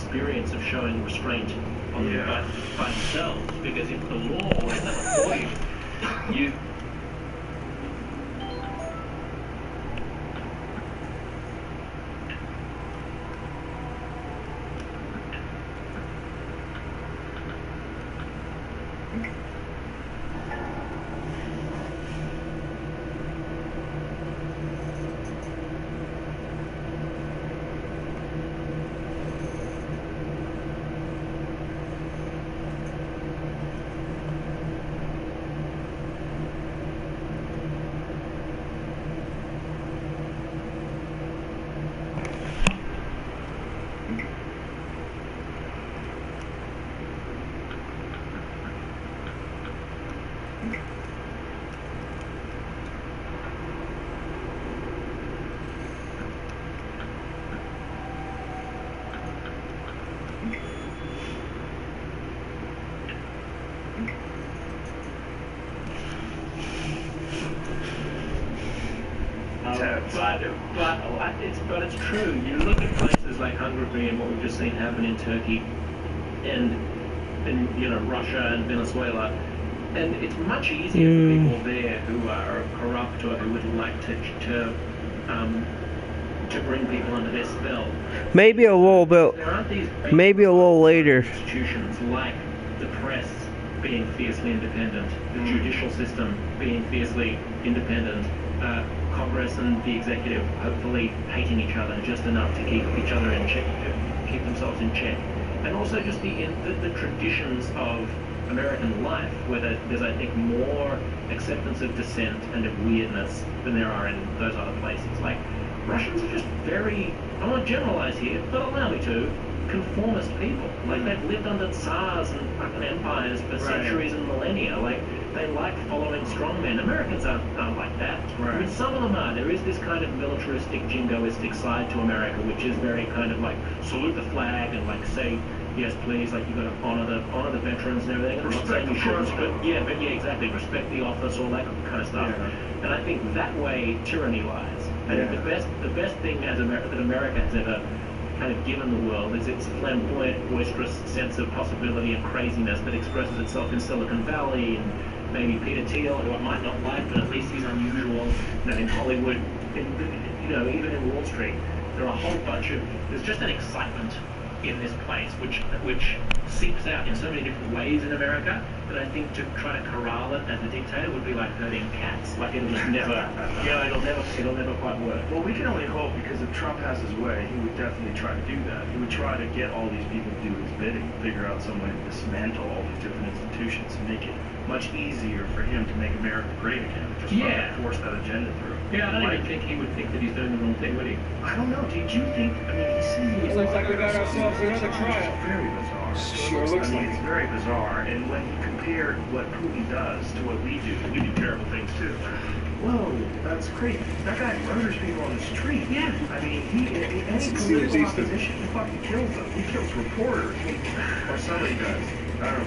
experience of showing restraint on them by themselves, because if the law is at the point, you But it's true. You look at places like Hungary and what we've just seen happen in Turkey, and Russia and Venezuela, and it's much easier for people there who are corrupt or who would like to bring people under their spell. Maybe a little bit. There aren't these maybe a little later. Institutions like the press being fiercely independent, the judicial system being fiercely independent. Congress and the executive hopefully hating each other just enough to keep each other in check, keep themselves in check, and also just the traditions of American life, where there's I think more acceptance of dissent and of weirdness than there are in those other places. Like Russians are just very, I won't generalize here, but allow me to, conformist people. Like they've lived under tsars and fucking empires for centuries and millennia. Like they like following strongmen. Americans aren't like that. Right. I mean, some of them are. There is this kind of militaristic, jingoistic side to America, which is very kind of like salute the flag and like say yes please, like you've got to honor the veterans and everything. I'm not saying you shouldn't, but yeah, exactly. Respect the office, all that kind of stuff. Yeah. And I think that way tyranny lies. I think the best thing that America has ever kind of given the world is its flamboyant, boisterous sense of possibility and craziness that expresses itself in Silicon Valley and maybe Peter Thiel, who I might not like, but at least he's unusual. In Hollywood, even in Wall Street, there are a whole bunch of, there's just an excitement in this place which seeps out in so many different ways in America that I think to try to corral it as a dictator would be like herding cats. Like it'll just never, it'll never quite work. Well, we can only hope, because if Trump has his way, he would definitely try to do that. He would try to get all these people to do his bidding, figure out some way to dismantle all these different institutions and make it much easier for him to make America great again. Just try to force that agenda through. Yeah, I don't even think he would think that he's doing the wrong thing, would he? I don't know. Did you think? I mean, he said it looks like we got ourselves another trial. It's very bizarre. Sure looks like it's very bizarre. And when he compared what Putin does to what we do terrible things too. Whoa, that's crazy. That guy murders people on the street. Yeah. I mean, any political opposition, he fucking kills them. He kills reporters. Or somebody does. I don't know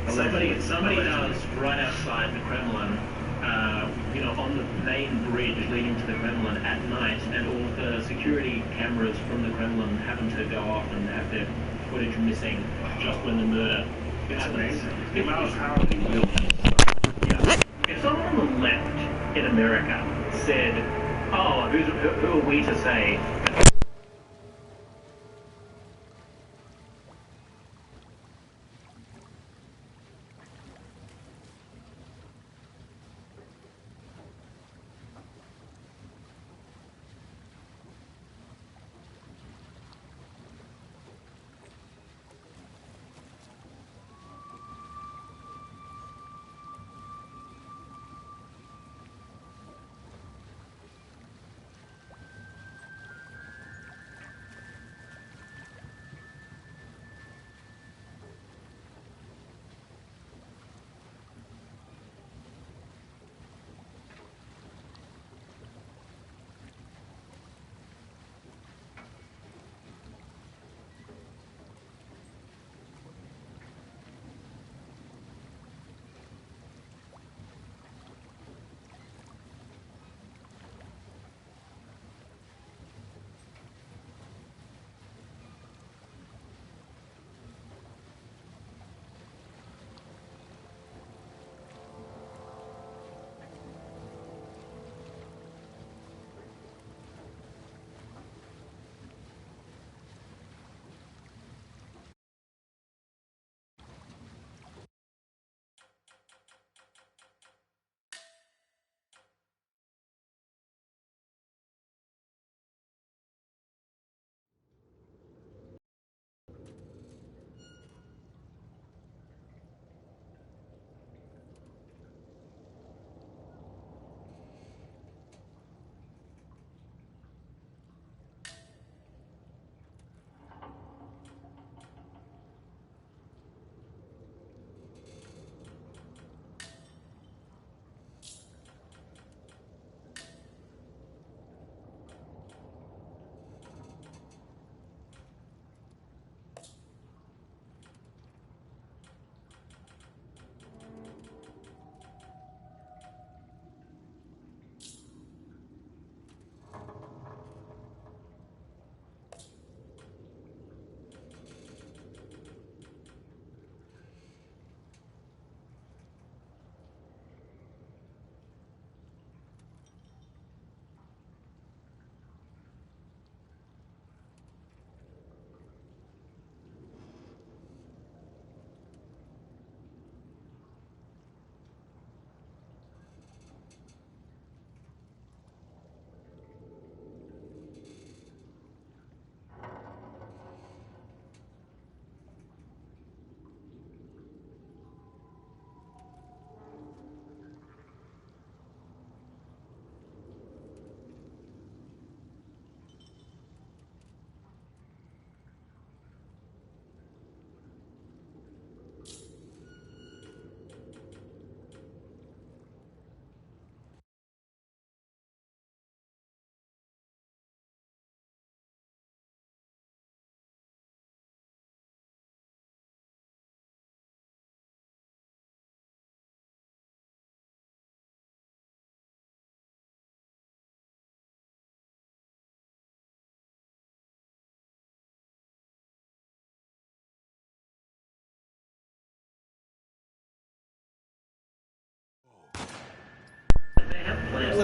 what's happening. Somebody does right outside the Kremlin. On the main bridge leading to the Kremlin at night, and all the security cameras from the Kremlin happen to go off and have their footage missing just when the murder happens. If someone on the left in America said, "Oh, who are we to say?"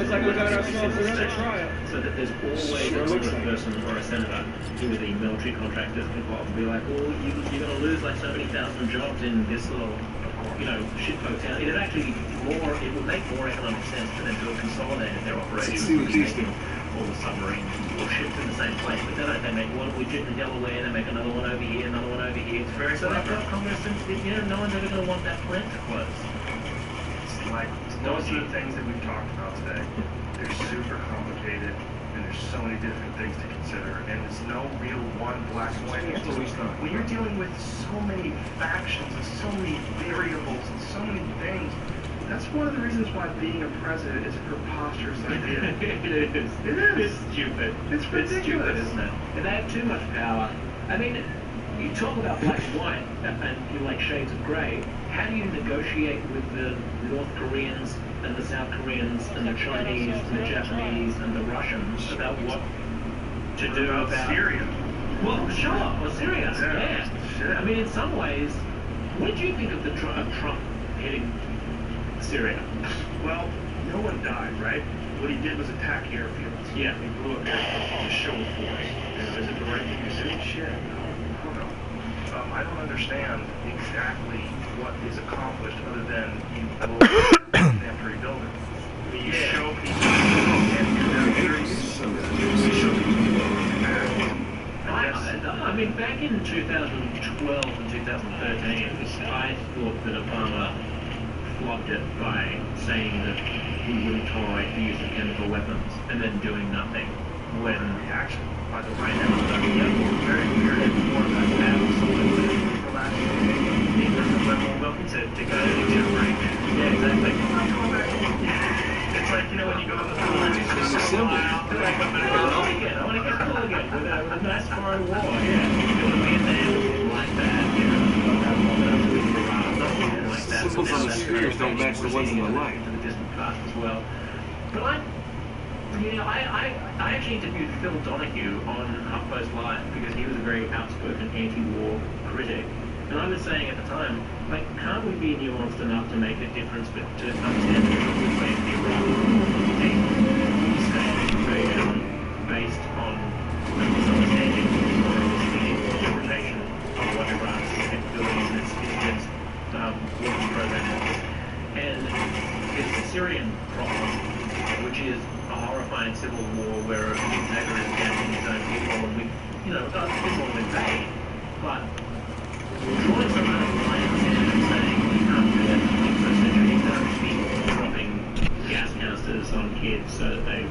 Looks like we got ourselves another trial. So that there's always a Congress person or a senator who are the military contractors involved be like, well, you're going to lose like so many thousand jobs in this little, shitpost town. It would make more economic sense for them to have consolidated their operations and all the submarines or ships in the same place. But then they make one widget in Delaware, they make another one over here, another one over here. It's very so they've got Congress, and no one's ever going to want that plant to close. It's like those are the things that we've talked about today. They're super complicated, and there's so many different things to consider, and there's no real one black and white answer. When you're dealing with so many factions and so many variables and so many things, that's one of the reasons why being a president is a preposterous idea. It is. It is. It's stupid. It's ridiculous. It's stupid, isn't it? And they have too much power. I mean, you talk about black and white, and you like shades of grey. How do you negotiate with the North Koreans and the South Koreans and the Chinese and the Japanese and the Russians about what to do about Syria? Well, sure, or Syria. Yeah. Shit. I mean, in some ways, what did you think of Trump hitting Syria? Well, no one died, right? What he did was attack airfields. Yeah. He blew up airfields to show force. Is it the right thing to do? Shit, I don't know. I don't understand exactly what is accomplished other than you blow up an temporary building. I mean, you show people and do that you show people I mean, back in 2012 and 2013, I thought that Obama flogged it by saying that he wouldn't tolerate the use of chemical weapons and then doing nothing when reaction by the right hand. Very weird. And more about that. Welcome to go to break. Yeah, exactly. It's like, when you go to the pool and it's just a symbol. Like, I want to get cool again with a NASCAR war. Yeah. You want to be in there like that, like that. Symbols on the spheres don't match the ones in the light. To the distant past as well. But I actually interviewed Phil Donahue on HuffPost Live because he was a very outspoken anti-war critic. And I was saying at the time, can't we be nuanced enough to make a difference, but to understand the difference between the Iraq state invasion based on a misunderstanding or a misleading interpretation of what Iraq's capabilities and its weapons program was, and it's the Syrian problem, which is a horrifying civil war where a dictator is gassing his own people, and people will invade, but drawing some kind of line in the sand and saying we can't do that in the 21st century, you can't be dropping gas canisters on kids so that they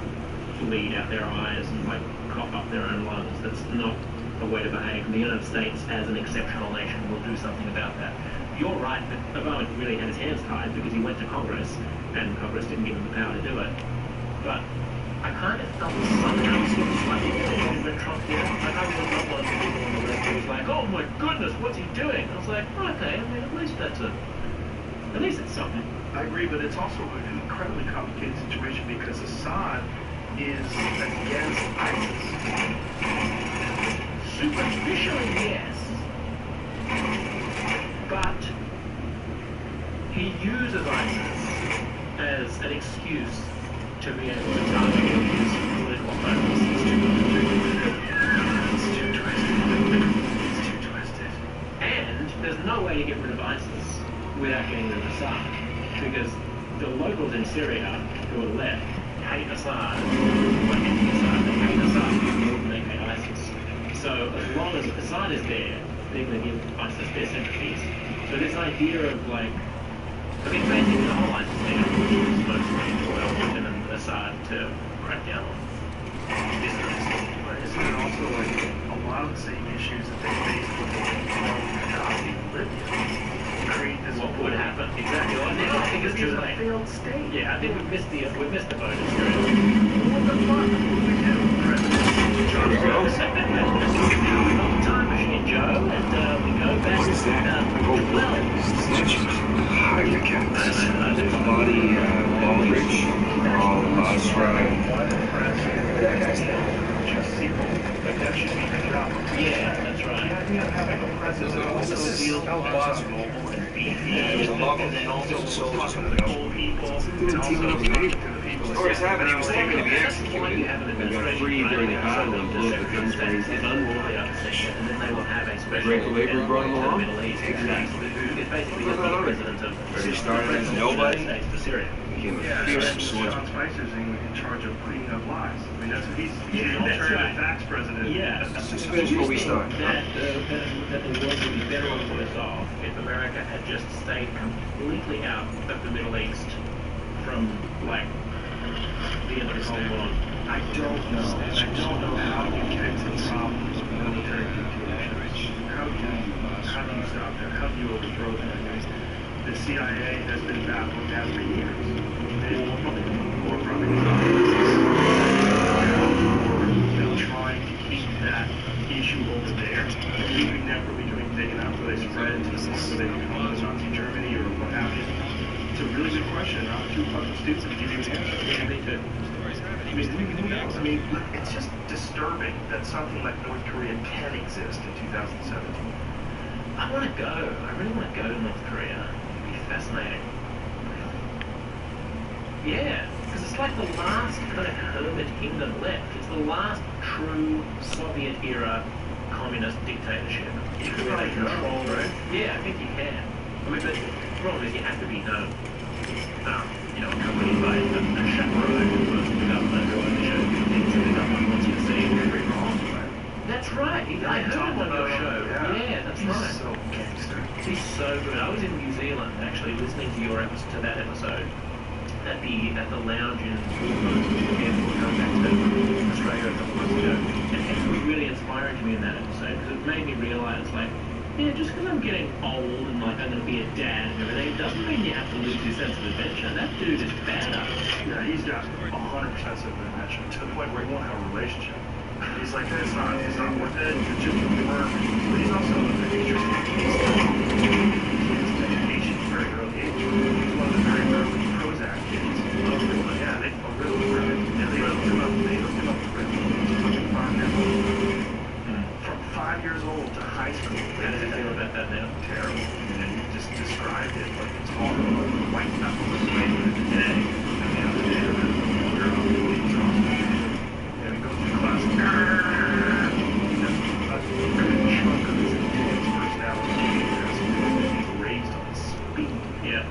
bleed out their eyes and cough up their own lungs. That's not a way to behave. And the United States, as an exceptional nation, will do something about that. You're right that Obama really had his hands tied because he went to Congress and Congress didn't give him the power to do it. But I kind of felt somehow slightly different when Trump did it. I was not one of the people on the left who was like, oh my goodness, what's he doing? I was like, okay, I mean, at least it's something. I agree, but it's also an incredibly complicated situation because Assad is against ISIS. Superficially, yes. But he uses ISIS as an excuse to be able to target his political opponents. It's too twisted. And there's no way to get rid of ISIS without getting rid of Assad. Because the locals in Syria who are left hate Assad, they hate Assad more than they hate ISIS. So as long as Assad is there, they're going to give ISIS their sympathies. So this idea of basically the whole ISIS thing, which is mostly oil and Assad to crack down on. But isn't it also a lot of the same issues that they faced with Gaddafi in Libya? What would happen? Exactly. Well, I think it's too late. A failed state. Yeah, I think we've missed the boat. What the fuck? What do we do? Time machine, Joe, and we go back What is that? Highly mechanical. Body, Baldrige, all Basra. That guy's name. That should be the job. Yeah, that's right. The idea of having a president also deals with beefy, and then also talking to the old people, and also talking to the people. Stories have it, he was taken to be That's why you executed have an and got administration free during the battle and blew up the guns raised. It's unruly upset, and then they will have a special Great labor brought him along? Middle East. Exactly. It's basically the president of He started as nobody, States to Syria. became a Yeah, fearsome John swordsman. Spicer's in charge of cleaning up lies. I mean, that's he's the alternative facts president. Yeah. Just finish where we started. That the world would be better or worse off if America had just stayed completely out of the Middle East from, like, the end of the Cold War. I don't know. I don't know how you get to the problem of military dictatorship. How do you stop that? How do you overthrow that? The CIA has been battling that for years. Or probably trying to keep that issue over there, leaving that from becoming big enough where they spread to the point where they become Nazi Germany or what have you. It's a really good question. I'm too fucking stupid to give you an answer. Yeah, me too. I mean, who knows? I mean, it's just disturbing that something like North Korea can exist in 2017. I want to go. I really want to go to North Korea. It'd be fascinating. Yeah, because it's like the last kind of hermit kingdom left. It's the last true Soviet-era communist dictatorship. You can really control, right? Yeah, I think you can. I mean, the problem is you have to be kind of, accompanied by a chaperone who works for the government or the show things that the government wants you to see. That's right. I heard him on your show. Yeah, that's right. He's so gangster. He's so good. I was in New Zealand actually listening to your episode, to that episode at the lounge in Auckland before coming back to Australia a couple of months ago. And he was really inspiring to me in that episode because it made me realise, like, yeah, just because I'm getting old and like I'm going to be a dad and everything, it doesn't mean you have to lose your sense of adventure. That dude is badass. Yeah, he's got 100% sense of adventure to the point where he won't have a relationship. He's like, it's not worth it. It's just work. But he's also he's education at a very early age. He's one of the very early Prozac kids. Yeah, they really were. Yeah, they hooked him up. They hooked him up with fucking 5 years old. From 5 years old to high school. How does he feel about that now? Terrible. And he just described it like it's horrible. White knuckle was way today. And the other day, and he goes to class. A good chunk of his intense personality is raised on speed. Yeah.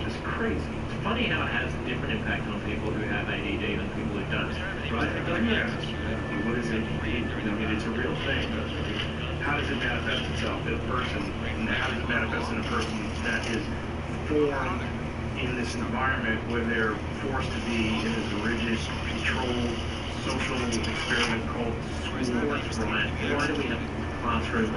Just crazy. It's funny how it has a different impact on people who have ADD than people who don't. Right? Doesn't it? What is ADD? I mean, it's a real thing. How does it manifest itself in a person? And how does it manifest in a person that is formed in this environment where they're forced to be in this rigid, controlled, social experiment called school? Right. Why do we have classroom?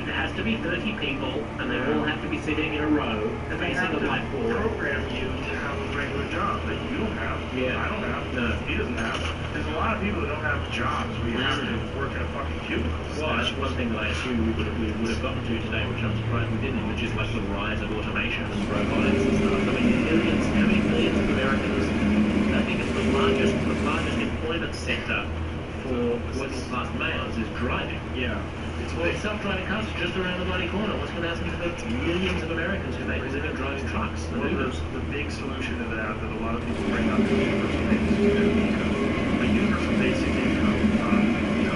It has to be 30 people, and they all have to be sitting in a row, facing a whiteboard. Program you to have a regular job that you don't have. Yeah. I don't have. No. He doesn't have. There's a lot of people that don't have jobs where you have to work in a fucking cubicle. Well, that's one thing that I assume we would have gotten to today, which I'm surprised we didn't, which is like the rise of automation and robotics and stuff. I mean, how many millions of Americans? I think it's the largest employment sector for working class males is driving. Yeah. Well, self-driving cars are just around the bloody corner. What's going to happen to the millions of Americans who make a living driving trucks? Well, the big solution to that a lot of people bring up is universal basic income. A universal basic income, the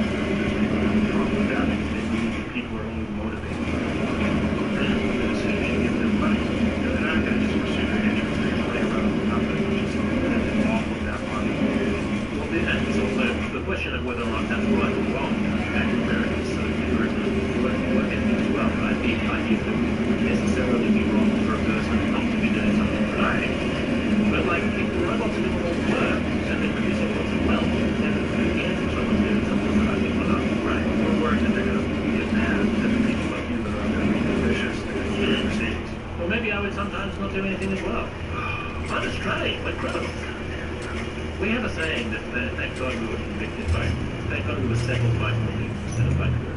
problem with that is that people are only motivated by as soon as you give them money, they're not going to just pursue their interests. They're going to play around with nothing, just live off of that money. Well, and it's also the question of whether or not that's right or wrong. Back in Americans, so there is work ethic as well, right? The idea that it would necessarily be wrong for a person not to be doing something right. But like, if the robots do all the work and they produce all lots of wealth, then who cares if someone's doing something productive or not? Right. Or work that they're going to get mad at the people like you that are going to be vicious, they're going to do overseas. Well, maybe I would sometimes not do anything as well. I'm Australian, we're criminals. We have a saying that thank God we were convicted by, thank God we were settled by money instead of by good.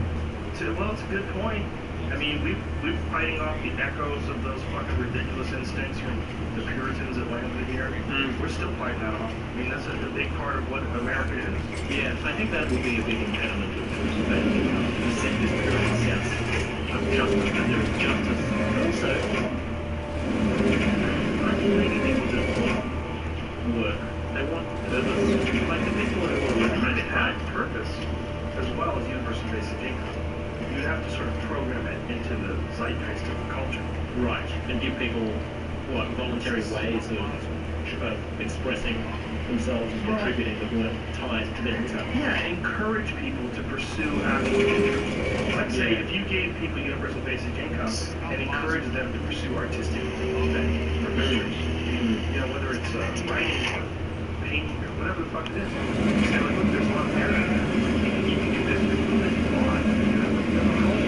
Well, it's a good point. I mean, we're fighting off the echoes of those fucking ridiculous instincts from the Puritans that landed here. We're still fighting that off. I mean, that's a big part of what America is. Yeah, I think that will be a big impediment to the set this Puritan sense of justice, that there is justice. Also, I think maybe people just want work have to sort of program it into the zeitgeist of the culture. Right, and give people, what, voluntary ways of expressing themselves and contributing that weren't tied to their income. Yeah, encourage people to pursue actual interests. Like say, if you gave people universal basic income and encouraged them to pursue artistic things, professions, you know, whether it's writing or painting or whatever the fuck it is. You say, like, look, there's a lot of merit in that. You can do this, you can do that, you have a home.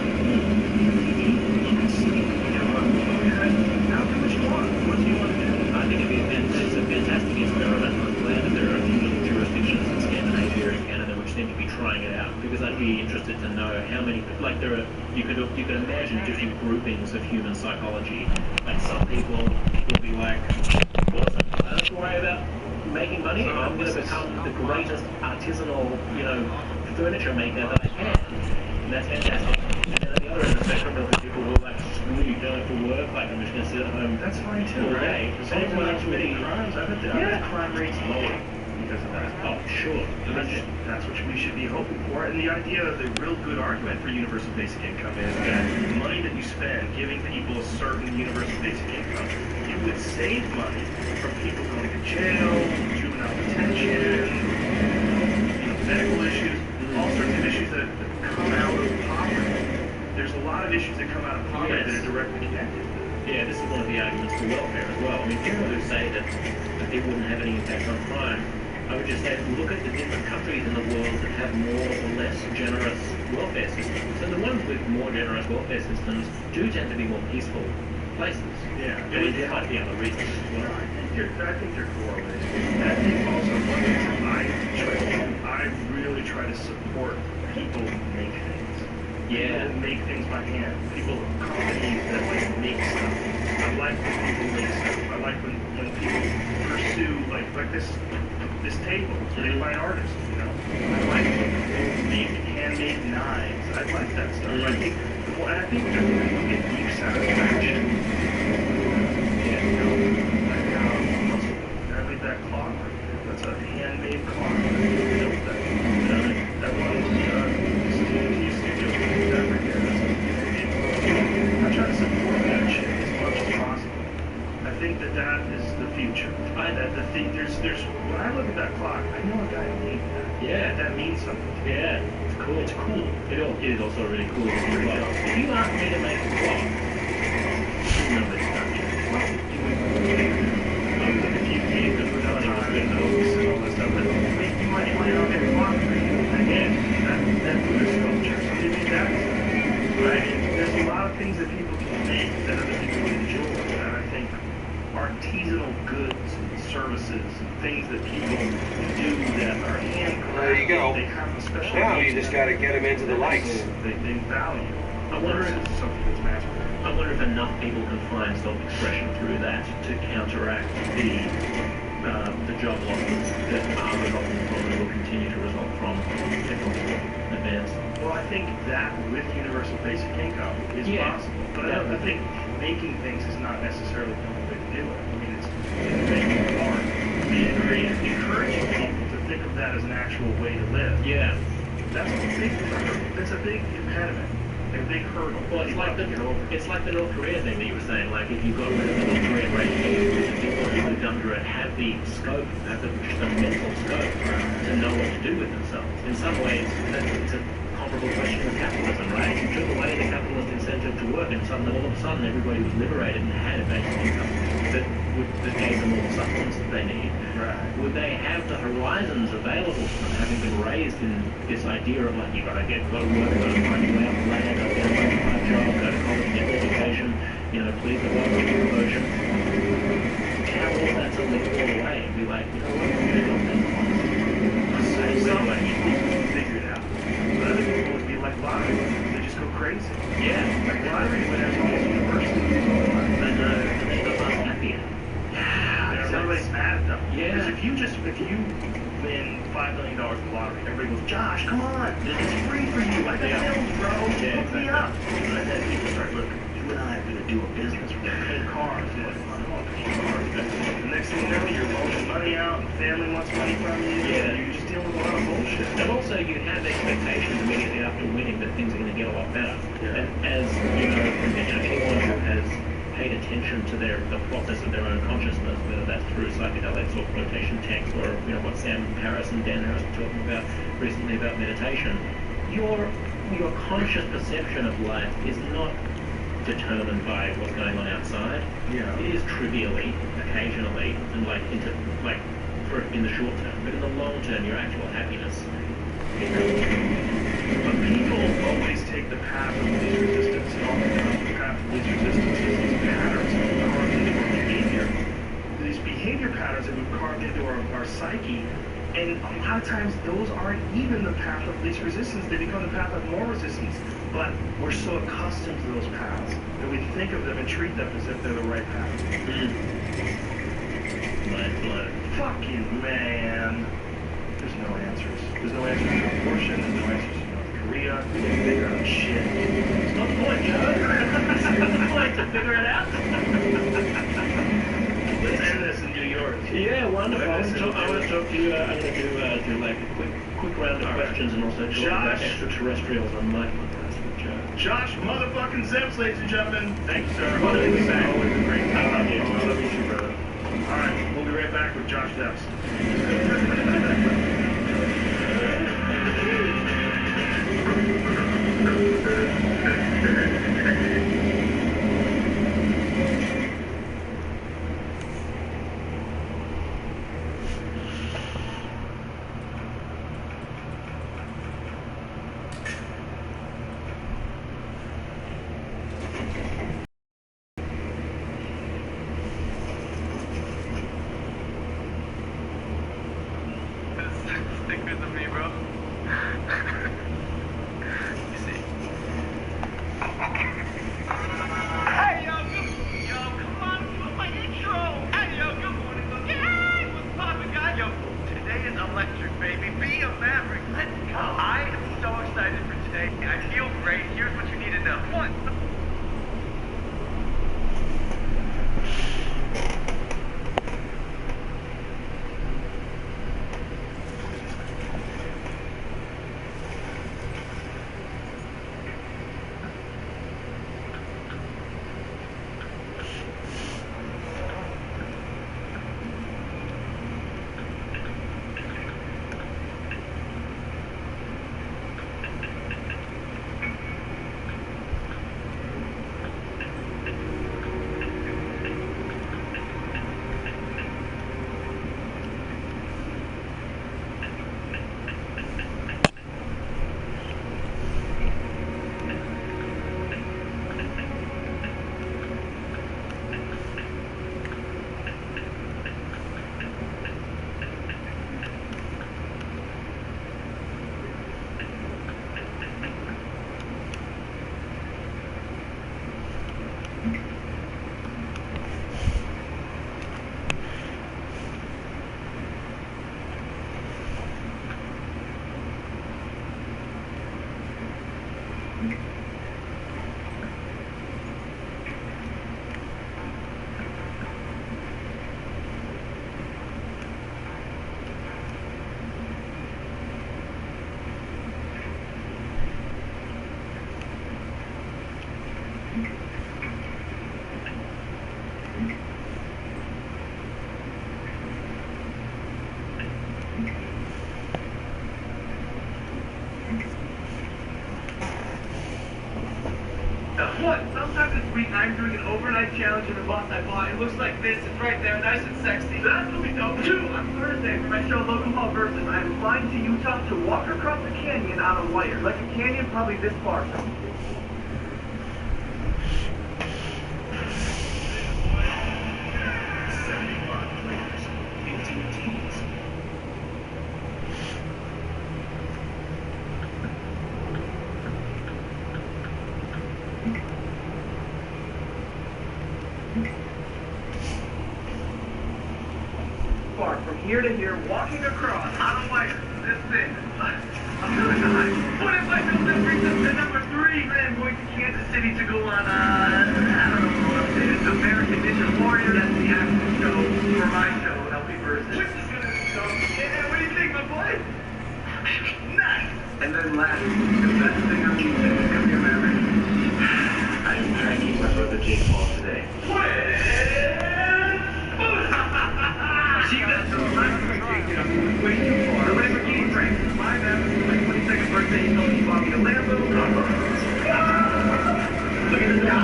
You can sleep, you have a how much you want. What do you want to do? I think it's a fantastic experiment. I'm glad that there are a few little jurisdictions in Scandinavia and Canada which seem to be trying it out, because I'd be interested to know how many, like there are, you could imagine different groupings of human psychology. Like some people will be like, awesome, I don't have to worry about making money, I'm going to become the greatest artisanal, you know, furniture maker that I can. And that's fantastic. And then at the other end of the spectrum, there'll be people who are like, screw you, going for work, like I'm just going to sit at home. That's fine too, all day. right? Same when I'm committing crimes, I bet the crime rate's lower because of that. Oh, sure. That's what we should be hoping for. And the idea of the real good argument for universal basic income is that the money that you spend giving people a certain universal basic income, you would save money from people going to jail, juvenile detention, medical issues, all sorts of issues that come out of poverty. There's a lot of issues that come out of poverty that are directly connected. Yeah, this is one of the arguments for welfare as well. I mean, people who say that it wouldn't have any impact on crime, I would just say, look at the different countries in the world that have more or less generous welfare systems. And the ones with more generous welfare systems do tend to be more peaceful places. Yeah. I mean, there might be other reasons as well. I think they're correlated. And I think also one thing that I really try to support people who make things. Yeah. People who make things by hand. People, companies that like make stuff. I like when people make stuff. I like when people pursue like this table made by an artist, you know. I like when people make handmade knives. I like that stuff. I think people get deep satisfaction. Yeah, you know, like I made that clock right there. That's a handmade clock. I built that one studio that right there. I try to support that shit as much as possible. I think that is the future. There's when I look at that clock, I know a guy who made that. Yeah. That means something. Yeah, it's cool. It's cool. It is also really cool. If you asked me to make a clock, nobody's done it. Well, if you gave them the money with notes and all this stuff, but you might not make a clock for you. Again, that Buddhist sculpture, somebody made that stuff. Right? There's a lot of things that people can make that other people enjoy, and I think artisanal goods and services and things that people do that are handcrafted. There you go. They have a special Now need you just got to get them into the lights. They value. I wonder if Versus something that's mass produced. I wonder if enough people can find self-expression through that to counteract the job losses that are resulting from and will continue to result from technological advance. Well, I think that with universal basic income is possible. But I think making things is not necessarily the only way to do it. I mean, it's making art, encouraging people to think of that as an actual way to live. Yeah. That's a big impediment. A big hurdle. Well, it's like the North Korea thing that you were saying. Like, if you got rid of the North Korean regime, the people who lived under it have the scope, have the mental scope to know what to do with themselves. In some ways, it's a comparable question with capitalism, right? If you took away the capitalist incentive to work, and suddenly, all of a sudden, everybody was liberated and had a basic income that gave them all the supplements that they need. Right. Would they have the horizons available to them, having been raised in this idea of like, you gotta work, gotta find your way up the ladder, gotta get a part-time job, go to college, get an education, you know, please the world with your emotion. How all that suddenly fall away and be like, you know what, we're gonna go this. Some people will figure it out. But other people would be like lottery. They just go crazy. Yeah. Like lottery winners almost universally. And they go much happier. Yeah, everybody's mad at them. Yeah. Because if you win $5 million in the lottery, everybody goes, Josh, come on, it's free for you. I got bills, bro. Yeah, Hook me up. And then people start looking. You and I are going to do a business. We're going to pay cars. You're like, I don't want to pay cars. The next thing you know, you're loaning money out, and family wants money from you. Yeah. And you're just dealing a lot of bullshit. And also, you have expectations immediately after winning that things are going to get a lot better. Yeah. And as you know, anyone who has paid attention to the process of their own consciousness, whether that's through psychedelics or quotation text, or what Sam Harris and Dan Harris were talking about recently about meditation, your conscious perception of life is not determined by what's going on outside. Yeah. It is trivially, occasionally, and in the short term, but in the long term, your actual happiness. But people always take the path of least resistance, and often the path of least resistance is these patterns that we've carved into our behavior. These behavior patterns that we've carved into our psyche, and a lot of times those aren't even the path of least resistance, they become the path of more resistance. But we're so accustomed to those paths that we think of them and treat them as if they're the right path. Mind blown. Fucking man. There's no answers. There's no answers to abortion. There's no answers to North Korea. We didn't figure out shit. It's not the point, Joe. It's the point to figure it out. Let's end this and do yours. Yeah, wonderful. I want to talk to you. I'm going to do like a quick round of questions and also talk about extraterrestrials on my podcast with Joe. Josh motherfucking Zips, ladies and gentlemen. Thank you, sir. Always a great I love you. time. I love you too, brother. All right, we'll be right back with Josh Depps. Stickers of me, bro. You see. Hey, yo, come on, put my intro. Hey, yo, good morning, look. Hey, what's poppin', guys? Yo, today is electric, baby. Be a maverick. Let's go. I am so excited for today. I feel great. Here's what you need to know. One. What? Sometime this week I'm doing an overnight challenge in the bus I bought. It looks like this. It's right there, nice and sexy. That's what we dope. 2, on Thursday for my show Logan Hall Versus, I'm flying to Utah to walk across the canyon on a wire. Like a canyon probably this far. From here to here, walking across on a wire. This thing. I'm gonna die. What if I don't that brings us to number 3? I'm going to Kansas City to go on I don't know what it is. American Ninja Warrior. That's the actual show for my show, LP Versus. Which is gonna be so. Yeah, what do you think, my boy? Nice. And then last, the best thing I'm doing is come here, man. I'm trying to keep my brother Jake Paul today. See that? Way too far. The Lamborghini prank. My bad. My 22nd birthday, he told me he bought me a Lambo. Look at this guy.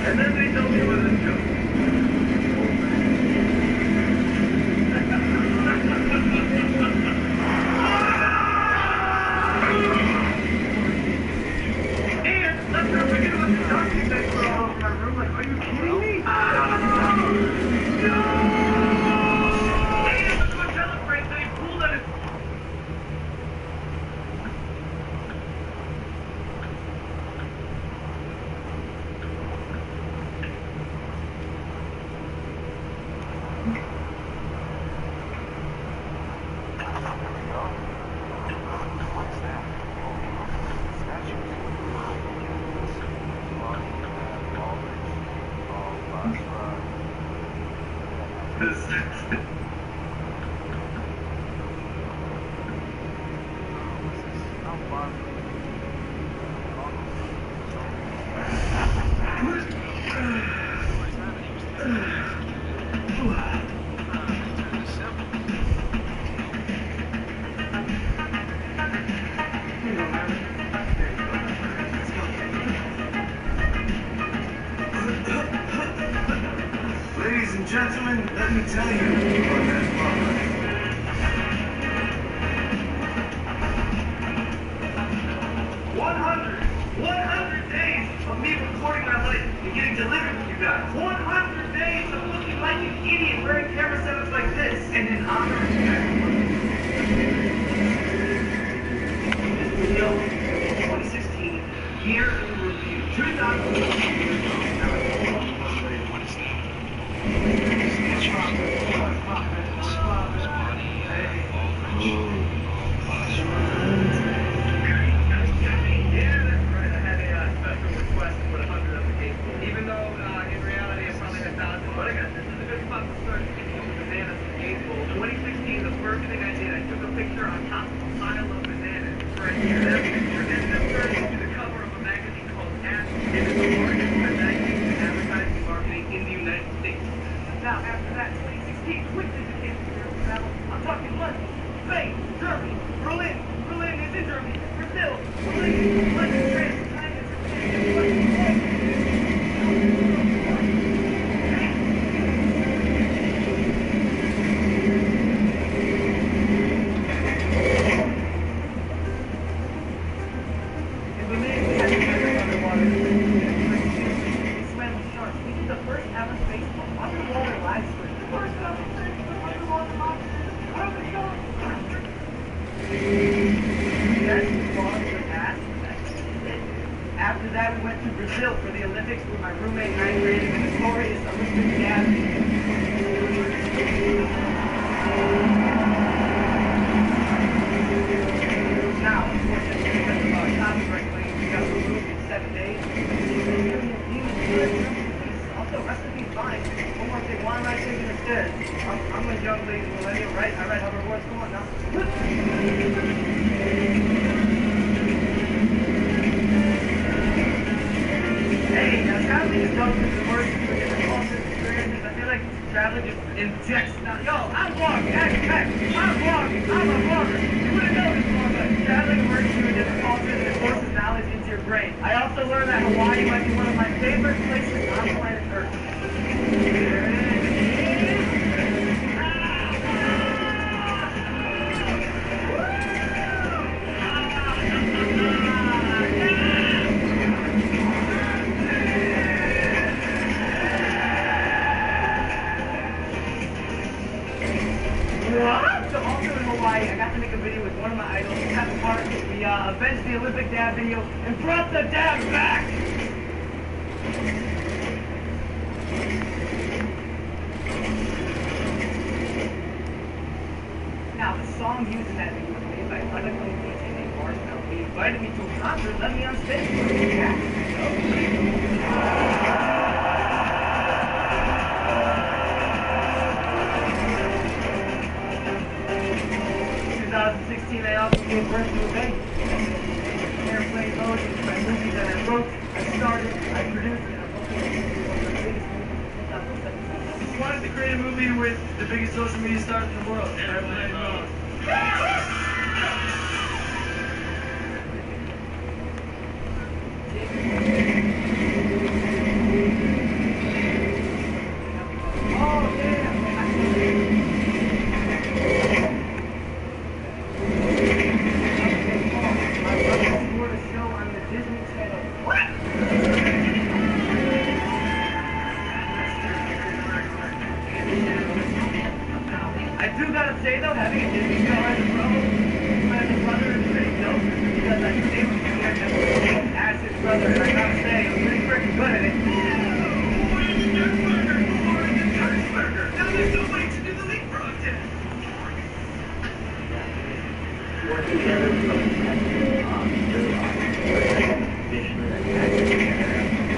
And then they told me it was a joke. And let's not forget about the donkey that put all over my room. Like, are you kidding me? No! And the Coachella prank that he pulled on his... Ladies and gentlemen, let me tell you about that mama. 100 days of me recording my life and getting delivered to you guys. 100 days of looking like an idiot wearing camera setups like this. And in honor of that, this video, 2016, year in review. 2016. What is that? Yeah, that's right. I had a special request to put 100 on the gate. Even though in reality I probably had thousands. But I got this is a good spot to start picking up bananas in the gate bowl. 2016, the first thing I did, I took a picture on top of a pile of bananas. Right here. That picture ends up turning into the cover of a magazine called Ask. It is the largest magazine in advertising marketing in the United States. Now, after that, 2016 quickly became serial travel. I'm talking London, Spain, Germany, Berlin. Berlin is in Germany. Brazil, Berlin, London, France, China, Japan, in Berlin, we had to go underwater. We swam with sharks. We did the first ever Facebook underwater live stream. The first ever Facebook underwater live stream. How the sharks? Yes, we lost the past. After that, we went to Brazil for the Olympics with my roommate and I created the notorious Olympic dad. Now, unfortunately, because of copyright claims, we got removed in 7 days. Also, rest of these fine. One more thing, why am I taking the stairs? I'm a young lady millennial, right? I read hoverboards, come on now. Hey, now traveling is dope because it works for different cultures, experiences. I feel like traveling just injects now. Yo, I'm vlogging, I'm vlogging, I'm a vlogger. You wouldn't know this one, but traveling works through different cultures and it forces knowledge into your brain. I also learned that Hawaii might be one of my favorite places on planet Earth. There it is. So also in Hawaii, I got to make a video with one of my idols, Kevin Hart. We avenged the Olympic dad video and brought the dad back! Now, the song used in that video was made by Underground DJ named Marshall. He invited me to a concert, let me on stage. Yeah. 2016, I I produced it. He wanted to create a movie with the biggest social media stars in the world. Everybody knows. I do gotta say though, having a Disney show as a brother, is pretty dope because I was able to connect as his brother, and I gotta say, I'm pretty freaking good at it. Now there's no way to do the leapfrog test. Working together with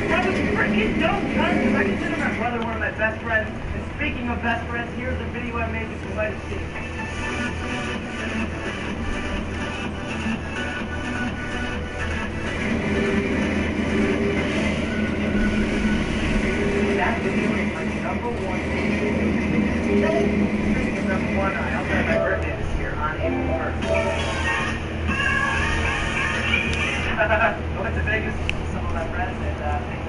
that was freaking dope, cuz, because I consider my brother one of my best friends. And speaking of best friends, here's a video I made that you might have seen. That video is my #1. Speaking of #1, I also had my birthday this year on April 1st. I went to Vegas with some of my friends and